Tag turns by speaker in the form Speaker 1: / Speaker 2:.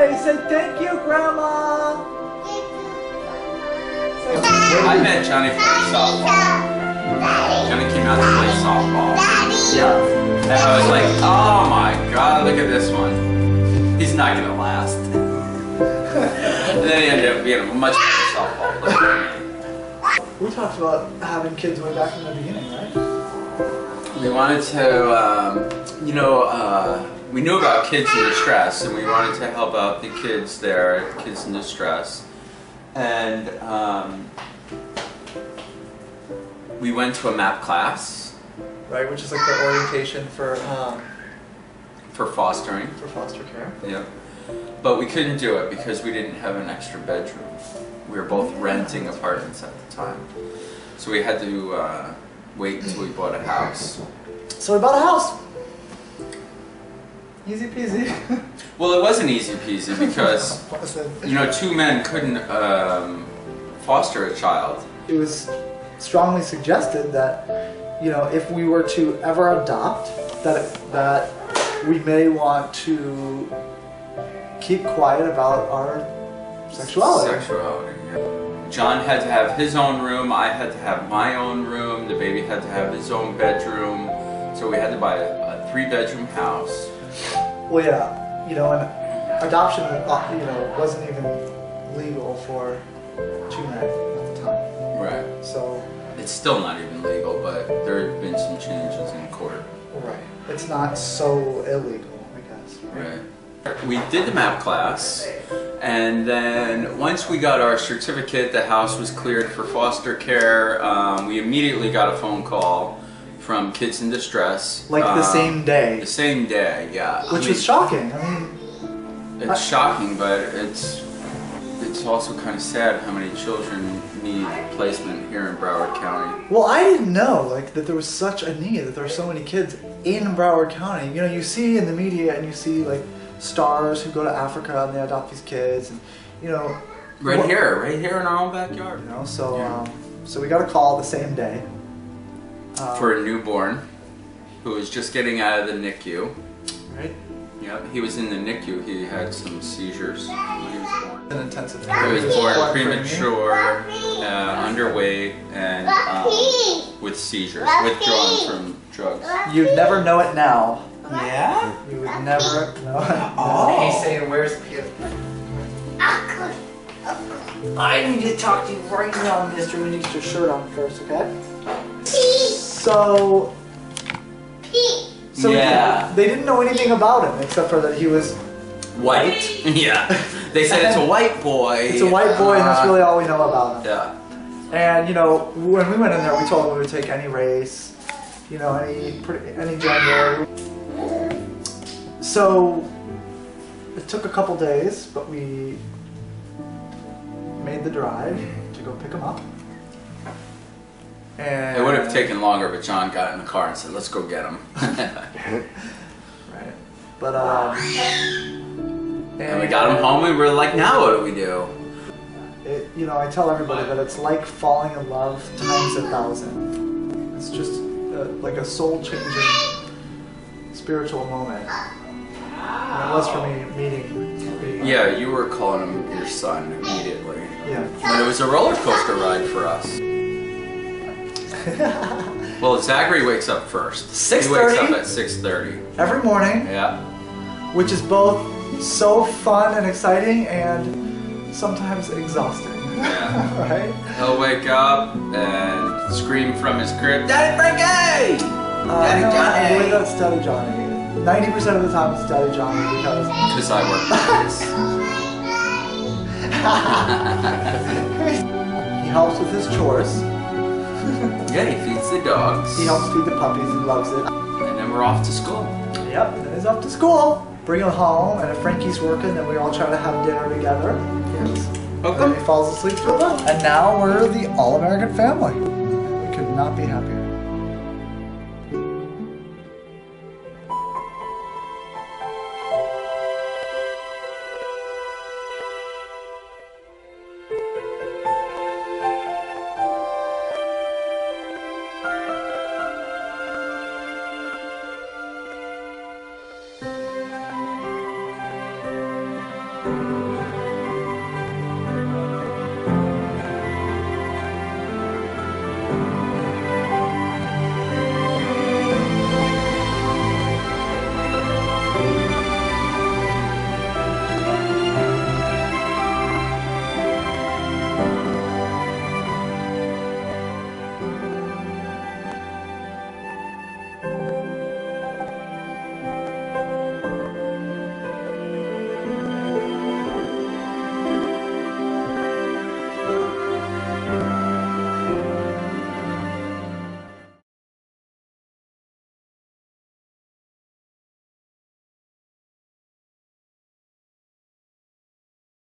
Speaker 1: Hey, say thank you, Grandma.
Speaker 2: I met Johnny playing softball. Johnny came out to play softball.
Speaker 1: Yeah.
Speaker 2: And I was like, oh my God, look at this one. He's not gonna last. And then he ended up being a much better softball player.
Speaker 1: We talked about having kids way back in the beginning, right?
Speaker 2: We wanted to, we knew about kids in distress, and we wanted to help out the kids there, kids in distress. And we went to a MAP class.
Speaker 1: Right, which is like the orientation for
Speaker 2: fostering.
Speaker 1: For foster care.
Speaker 2: Yeah. But we couldn't do it because we didn't have an extra bedroom. We were both renting apartments at the time. So we had to wait until we bought a house.
Speaker 1: So we bought a house. Easy peasy.
Speaker 2: Well, it wasn't easy peasy because, two men couldn't foster a child.
Speaker 1: It was strongly suggested that, if we were to ever adopt, that we may want to keep quiet about our sexuality.
Speaker 2: Yeah. John had to have his own room, I had to have my own room, the baby had to have his own bedroom, so we had to buy a 3-bedroom house.
Speaker 1: Well, yeah, and adoption, wasn't even legal for 2 men at the time.
Speaker 2: Right.
Speaker 1: So
Speaker 2: it's still not even legal, but there have been some changes in court.
Speaker 1: Right. It's not so illegal, I guess.
Speaker 2: Right. We did the MAP class, and then once we got our certificate, the house was cleared for foster care. We immediately got a phone call from Kids in Distress.
Speaker 1: Like the same day.
Speaker 2: The same day, yeah.
Speaker 1: Which was shocking.
Speaker 2: It's shocking, but it's also kind of sad how many children need placement here in Broward County.
Speaker 1: Well, I didn't know that there was such a need, that there were so many kids in Broward County. You see in the media, and you see stars who go to Africa and they adopt these kids, and
Speaker 2: right here in our own backyard.
Speaker 1: So we got a call the same day
Speaker 2: for a newborn who was just getting out of the NICU.
Speaker 1: Right.
Speaker 2: Yep, he was in the NICU. He had some seizures when he was born.
Speaker 1: An intensive care.
Speaker 2: He was born premature, underweight, and with seizures, withdrawn from drugs.
Speaker 1: You'd never know it now.
Speaker 2: Yeah?
Speaker 1: You would never know it.
Speaker 2: Oh.
Speaker 1: He's saying, where's Peter? I need to talk to you right now, mister. We need to get your shirt on first, okay? So
Speaker 2: yeah.
Speaker 1: They didn't know anything about him except for that he was
Speaker 2: white. Yeah. They said it's a white boy.
Speaker 1: It's a white boy, and that's really all we know about him.
Speaker 2: Yeah.
Speaker 1: And when we went in there, we told him we would take any race, any gender. So it took a couple days, but we made the drive to go pick him up. And
Speaker 2: it would have taken longer, but John got in the car and said, "Let's go get him."
Speaker 1: Right. But
Speaker 2: and we got him home. We were like, "Now what do we do?"
Speaker 1: I tell everybody that it's like falling in love times 1,000. It's just like a soul-changing spiritual moment. And it was for me meeting.
Speaker 2: Yeah, you were calling him your son immediately.
Speaker 1: Yeah.
Speaker 2: But it was a roller coaster ride for us. Well, Zachary wakes up first.
Speaker 1: 6:30?
Speaker 2: He wakes up at 6:30.
Speaker 1: Every morning.
Speaker 2: Yeah.
Speaker 1: Which is both so fun and exciting and sometimes exhausting.
Speaker 2: Yeah.
Speaker 1: Right?
Speaker 2: He'll wake up and scream from his crib, "Daddy Frankie! Daddy Johnny!"
Speaker 1: I believe that's Daddy Johnny. 90% of the time it's Daddy Johnny because
Speaker 2: I work with kids.
Speaker 1: He helps with his chores.
Speaker 2: Yeah, he feeds the dogs.
Speaker 1: He helps feed the puppies. He loves it.
Speaker 2: And then we're off to school.
Speaker 1: Yep, then he's off to school. Bring him home, and if Frankie's working, then we all try to have dinner together. And then he falls asleep to it. And now we're the all-American family. We could not be happier. you.